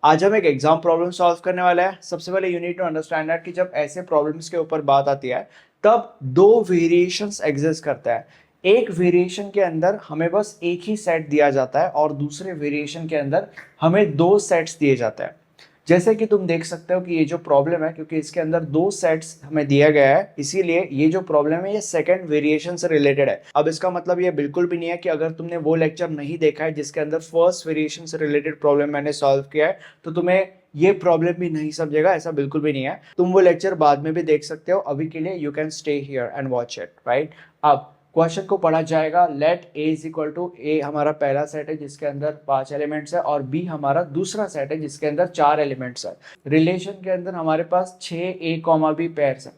आज हम एक एग्जाम प्रॉब्लम सॉल्व करने वाले हैं। सबसे पहले you need to understand that कि जब ऐसे प्रॉब्लम्स के ऊपर बात आती है तब दो वेरिएशंस एग्जिस्ट करता है। एक वेरिएशन के अंदर हमें बस एक ही सेट दिया जाता है और दूसरे वेरिएशन के अंदर हमें दो सेट्स दिए जाते हैं। जैसे कि तुम देख सकते हो कि ये जो प्रॉब्लम है, क्योंकि इसके अंदर दो सेट्स हमें दिया गया है, इसीलिए ये जो प्रॉब्लम है ये सेकंड वेरिएशन से रिलेटेड है। अब इसका मतलब ये बिल्कुल भी नहीं है कि अगर तुमने वो लेक्चर नहीं देखा है जिसके अंदर फर्स्ट वेरिएशन से रिलेटेड प्रॉब्लम मैंने सॉल्व किया है तो तुम्हें ये प्रॉब्लम भी नहीं समझेगा, ऐसा बिल्कुल भी नहीं है। तुम वो लेक्चर बाद में भी देख सकते हो, अभी के लिए you can stay here and watch it, right. अब क्वेश्चन को पढ़ा जाएगा। Let A is equal to A हमारा पहला सेट है जिसके अंदर 5 एलिमेंट्स है और बी हमारा दूसरा सेट है जिसके अंदर 4 एलिमेंट्स है। रिलेशन के अंदर हमारे पास 6 ए कॉमा बी पेयर्स है,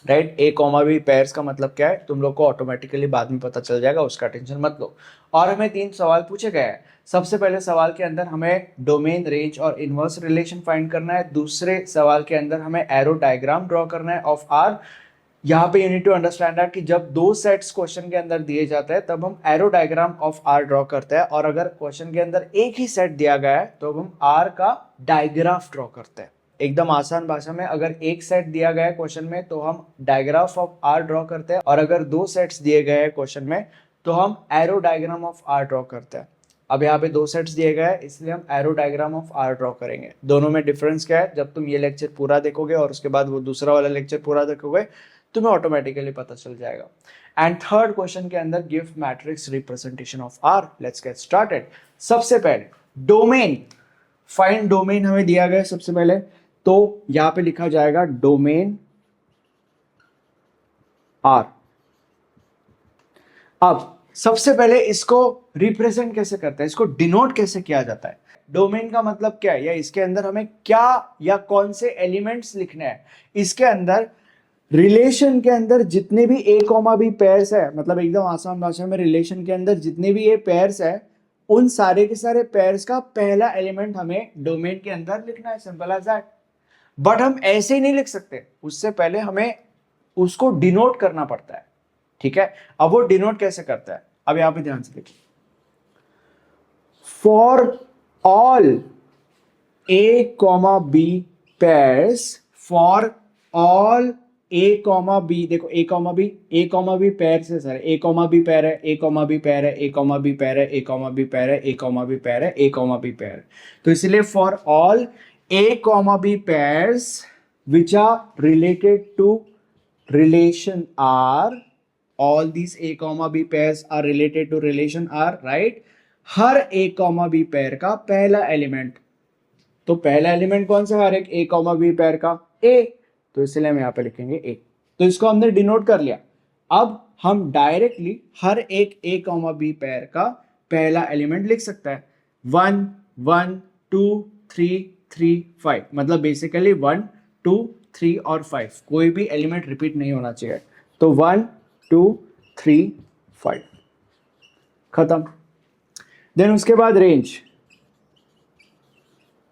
राइट। ए कॉमा बी पेयर्स का मतलब क्या है तुम लोग को ऑटोमेटिकली बाद में पता चल जाएगा, उसका टेंशन मत लो। और हमें 3 सवाल पूछे गए हैं। सबसे पहले सवाल के अंदर हमें डोमेन, रेंज और इनवर्स रिलेशन फाइंड करना है। दूसरे सवाल के अंदर हमें एरो डायग्राम ड्रॉ करना है ऑफ आर। यहाँ पे you need to understand that कि जब दो सेट्स क्वेश्चन के अंदर दिए जाते हैं तब हम arrow diagram of R draw करते हैं, और अगर क्वेश्चन के अंदर एक ही सेट दिया गया है तो हम आर का डायग्राफ ड्रॉ करते हैं। एकदम आसान भाषा में, अगर एक सेट दिया गया है क्वेश्चन में तो हम डायग्राफ ऑफ आर ड्रॉ करते हैं, और अगर दो सेट्स दिए गए हैं क्वेश्चन में तो हम arrow diagram of R draw करते हैं। अब यहाँ पे दो सेट्स दिए गए हैं इसलिए हम arrow diagram of R draw करेंगे। दोनों में डिफरेंस क्या है, जब तुम ये लेक्चर पूरा देखोगे और उसके बाद वो दूसरा वाला लेक्चर पूरा देखोगे तुम्हें ऑटोमेटिकली पता चल जाएगा। एंड थर्ड क्वेश्चन के अंदर give matrix representation of R. Let's get started. सबसे पहले डोमेन, फाइंड डोमेन हमें दिया गया है। सबसे पहले तो यहां पे लिखा जाएगा डोमेन आर। अब सबसे पहले इसको रिप्रेजेंट कैसे करते हैं, इसको डिनोट कैसे किया जाता है। डोमेन का मतलब क्या है या इसके अंदर हमें क्या या कौन से एलिमेंट्स लिखने हैं। इसके अंदर रिलेशन के अंदर जितने भी ए कॉमा बी पेयर्स है, मतलब एकदम आसान भाषा में रिलेशन के अंदर जितने भी ये पेयर्स है उन सारे के सारे पेयर्स का पहला एलिमेंट हमें डोमेन के अंदर लिखना है, सिंपल एज दैट। बट हम ऐसे ही नहीं लिख सकते, उससे पहले हमें उसको डिनोट करना पड़ता है, ठीक है। अब वो डिनोट कैसे करता है, अब यहां पे ध्यान से देखिए। For all A comma B pairs, for all A comma B, देखो ए कॉमा बी पेयर से sir, A comma B pair है, ए कॉमा बी पेयर है, ए कॉमा बी पेयर है, ए कॉमा बी पेयर है, A comma B pair है, A comma B pair. तो इसलिए for all A comma B pairs which are related to relation R, all these A comma B pairs are related to relation R, right. हर A comma B pair का पहला element, तो पहला element कौन सा हर एक ए कॉमा बी पेयर का, ए, तो इसलिए हम यहां पे लिखेंगे ए। तो इसको हमने डिनोट कर लिया। अब हम डायरेक्टली हर एक ए कॉमा बी पेयर का पहला एलिमेंट लिख सकता है। 1 1 2 3 3 5, मतलब बेसिकली 1 2 3 और 5, कोई भी एलिमेंट रिपीट नहीं होना चाहिए। तो 1 2 3 5 खत्म। देन उसके बाद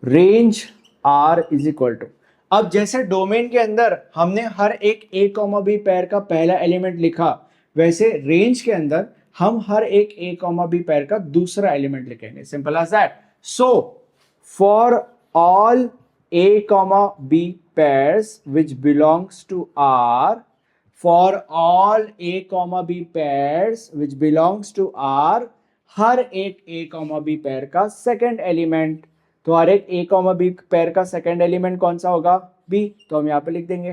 range R is equal to, अब जैसे डोमेन के अंदर हमने हर एक ए कॉमा बी पेयर का पहला एलिमेंट लिखा, वैसे रेंज के अंदर हम हर एक ए कॉमा बी पेयर का दूसरा एलिमेंट लिखेंगे, simple as that. So for all A comma B pairs which belongs to R, for all A comma B pairs which belongs to R, हर एक ए कॉमा बी पेयर का second element, तो हर एक A comma B pair का second element कौन सा होगा, बी, तो हम यहाँ पे लिख देंगे।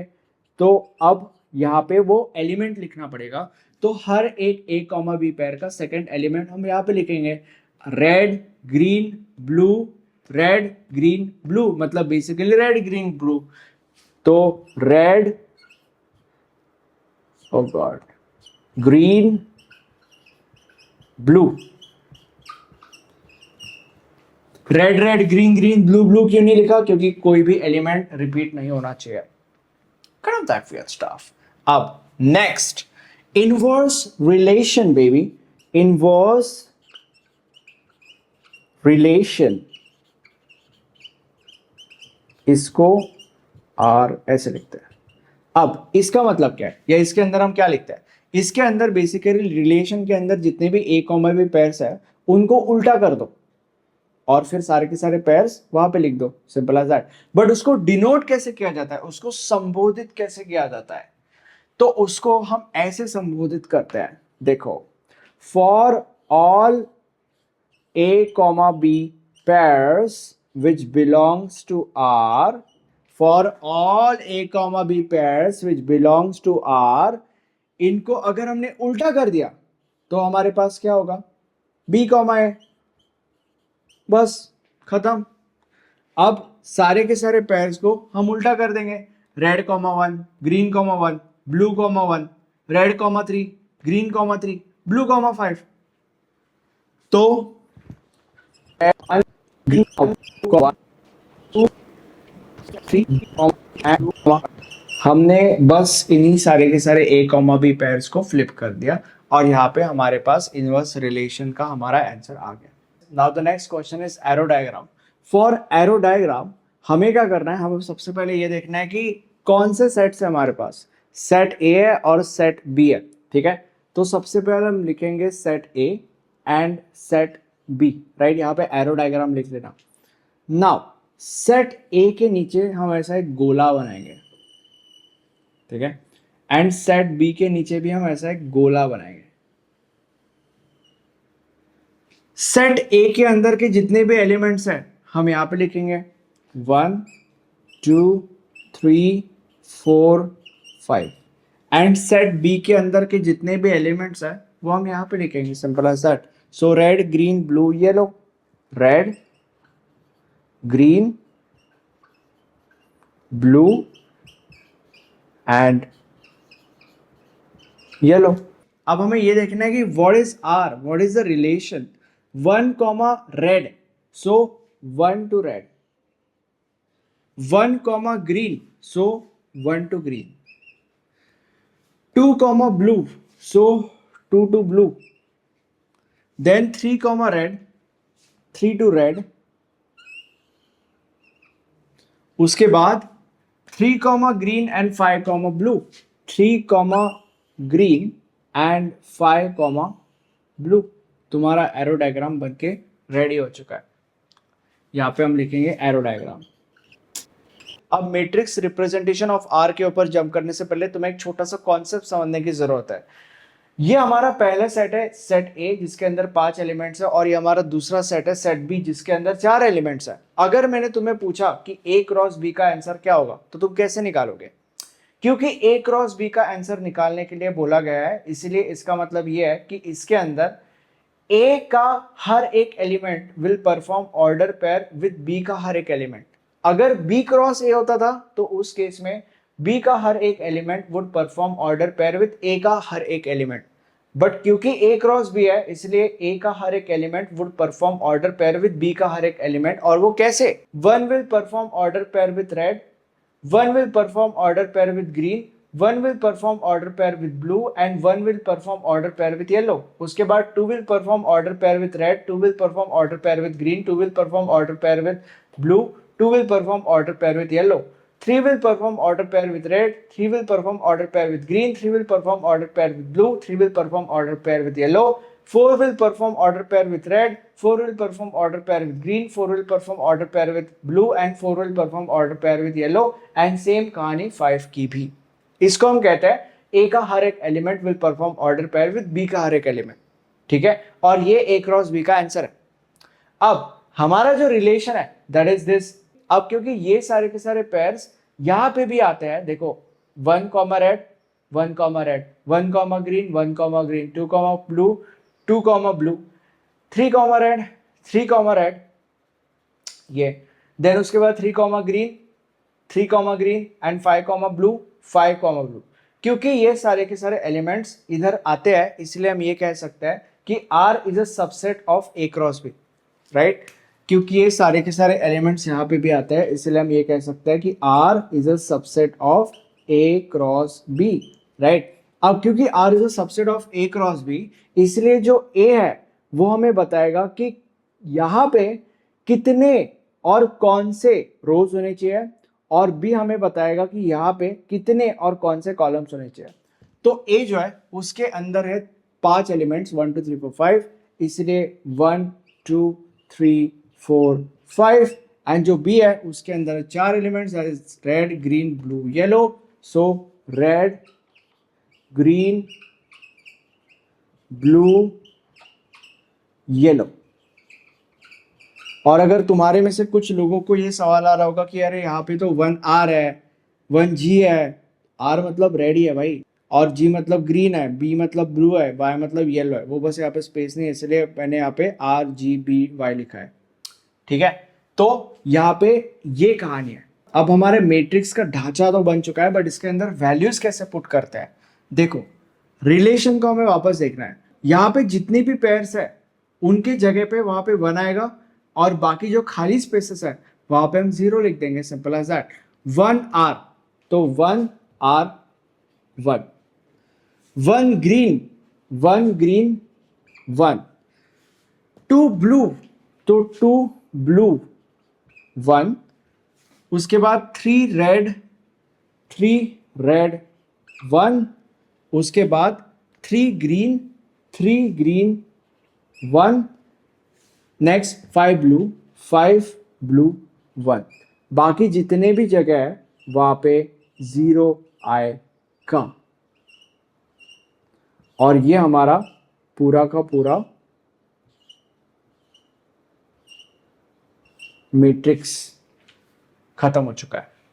तो अब यहाँ पे वो एलिमेंट लिखना पड़ेगा, तो हर एक ए कॉमा बी पेयर का सेकंड एलिमेंट हम यहाँ पे लिखेंगे red green blue, red green blue, मतलब बेसिकली रेड ग्रीन ब्लू। तो red, oh god, green blue, red red green green blue blue क्यों नहीं लिखा, क्योंकि कोई भी एलिमेंट रिपीट नहीं होना चाहिए। kind of that weird stuff. अब next, inverse relation baby, inverse relation, इसको आर ऐसे लिखते हैं। अब इसका मतलब क्या है या इसके अंदर हम क्या लिखते हैं, इसके अंदर बेसिकली रिलेशन के अंदर जितने भी ए कॉमा बी पेयर्स है उनको उल्टा कर दो, और फिर सारे के सारे पेयर्स वहां पे लिख दो, सिंपल एज दैट। बट उसको डिनोट कैसे किया जाता है, उसको संबोधित कैसे किया जाता है, तो उसको हम ऐसे संबोधित करते हैं, देखो, for all A comma B pairs which belongs to R, for all A comma B pairs which belongs to R, इनको अगर हमने उल्टा कर दिया तो हमारे पास क्या होगा, B कॉमा A, बस खत्म। अब सारे के सारे पेयर्स को हम उल्टा कर देंगे, red comma 1, green comma 1, blue comma 1, red comma 3, green comma 3, blue comma 5। तो हमने बस इन्हीं सारे के सारे ए कॉमा बी पेयर्स को फ्लिप कर दिया और यहाँ पे हमारे पास इनवर्स रिलेशन का हमारा आंसर आ गया। Now the next question is arrow diagram. For aero diagram हमें क्या करना है, हमें सबसे पहले ये देखना है कि कौन से सेट्स है हमारे पास, सेट ए है और सेट बी है, ठीक है। तो सबसे पहले हम लिखेंगे set A and set B, right. यहाँ पे एरो डायग्राम लिख लेना। नाउ सेट ए के नीचे हम ऐसा एक गोला बनाएंगे, ठीक है, एंड सेट बी के नीचे भी हम ऐसा एक गोला बनाएंगे। सेट ए के अंदर के जितने भी एलिमेंट्स हैं हम यहां पे लिखेंगे 1 2 3 4 5, एंड सेट बी के अंदर के जितने भी एलिमेंट्स हैं वो हम यहां पे लिखेंगे, simple as that. So red green blue yellow, red green blue and yellow. अब हमें ये देखना है कि what is R, what is the relation 1 comma red, so 1 to red, 1 comma green, so 1 to green, 2 comma blue, so 2 to blue, then 3 comma red, 3 to red, उसके बाद 3 comma green and 5 comma blue, 3 comma green and 5 comma blue. तुम्हारा arrow diagram बनके ready हो चुका है। यहाँ पे हम लिखेंगे एरो डायग्राम। अब मैट्रिक्स रिप्रेजेंटेशन ऑफ आर के ऊपर जंप करने से पहले तुम्हें एक छोटा सा कॉन्सेप्ट समझने की जरूरत है। ये हमारा पहला सेट है, सेट ए, जिसके अंदर 5 एलिमेंट्स है, और ये हमारा दूसरा सेट है, सेट बी, जिसके अंदर 4 एलिमेंट्स है। अगर मैंने तुम्हें पूछा कि ए क्रॉस बी का आंसर क्या होगा तो तुम कैसे निकालोगे? क्योंकि ए क्रॉस बी का आंसर निकालने के लिए बोला गया है, इसलिए इसका मतलब ये है कि इसके अंदर ए का हर एक element will perform order pair with B का हर एक एलिमेंट। अगर बी क्रॉस ए होता था तो उस केस में बी का हर एक element would perform order pair with A का हर एक एलिमेंट। बट क्योंकि ए क्रॉस बी है इसलिए ए का हर एक element would perform order pair with B का हर एक एलिमेंट। और वो कैसे? 1 will perform order pair with red, 1 will perform order pair with green, 1 will perform order pair with blue and 1 will perform order pair with yellow. उसके बाद 2 will perform order pair with red, 2 will perform order pair with green, 2 will perform order pair with blue, 2 will perform order pair with yellow, 3 will perform order pair with red, 3 will perform order pair with green, 3 will perform order pair with blue, 3 will perform order pair with yellow, 4 will perform order pair with red, 4 will perform order pair with green, 4 will perform order pair with blue and 4 will perform order pair with yellow and same कहानी 5 की भी। इसको हम कहते हैं A का हर एक element will perform order pair with B का हर एक एलिमेंट, ठीक है। और ये A क्रॉस B का आंसर है। अब हमारा जो रिलेशन है दैट इज दिस। अब क्योंकि ये सारे के सारे पेयर्स यहाँ पे भी आते हैं, देखो 1 comma red, 1 comma red, 1 comma green, 1 comma green, 2 comma blue, 2 comma blue, 3 comma red, 3 comma red, ये देन उसके बाद 3 comma green, 3 comma green and 5 comma blue, 5 comma blue. क्योंकि ये सारे के सारे एलिमेंट्स इधर आते हैं इसलिए हम ये कह सकते हैं कि R is a subset of A cross B, right. क्योंकि ये सारे के सारे एलिमेंट्स यहाँ पे भी आते हैं इसलिए हम ये कह सकते हैं कि R is a subset of A cross B, right. अब क्योंकि R is a subset of A cross B इसलिए जो A है वो हमें बताएगा कि यहाँ पे कितने और कौन से रोज होने चाहिए, और B हमें बताएगा कि यहाँ पे कितने और कौन से कॉलम्स होने चाहिए। तो A जो है उसके अंदर है 5 एलिमेंट्स 1 2 3 4 5, इसलिए 1 2 3 4 5 एंड जो बी है उसके अंदर 4 elements red green blue yellow, so red green blue yellow. और अगर तुम्हारे में से कुछ लोगों को ये सवाल आ रहा होगा कि अरे यहाँ पे तो 1 आर है 1 जी है, आर मतलब रेड ही है भाई, और जी मतलब ग्रीन है, बी मतलब ब्लू है, वाई मतलब येलो है, वो बस यहाँ पे स्पेस नहीं है इसलिए मैंने यहाँ पे आर जी बी वाई लिखा है। ठीक है, तो यहाँ पे ये कहानी है। अब हमारे मैट्रिक्स का ढांचा तो बन चुका है, बट इसके अंदर वैल्यूज कैसे पुट करते हैं। देखो, रिलेशन को हमें वापस देखना है। यहाँ पे जितनी भी पेयर्स है उनके जगह पे वहां पे 1 आएगा, और बाकी जो खाली स्पेसेस है वहां पे हम 0 लिख देंगे, सिंपल एज दैट। 1 आर तो 1 आर 1, 1 ग्रीन 1 ग्रीन 1, 2 ब्लू तो 2 ब्लू 1, उसके बाद 3 रेड 1, उसके बाद 3 ग्रीन 1, नेक्स्ट 5 ब्लू 1। बाकी जितने भी जगह है वहां पे 0 आएगा, और ये हमारा पूरा का पूरा मैट्रिक्स खत्म हो चुका है।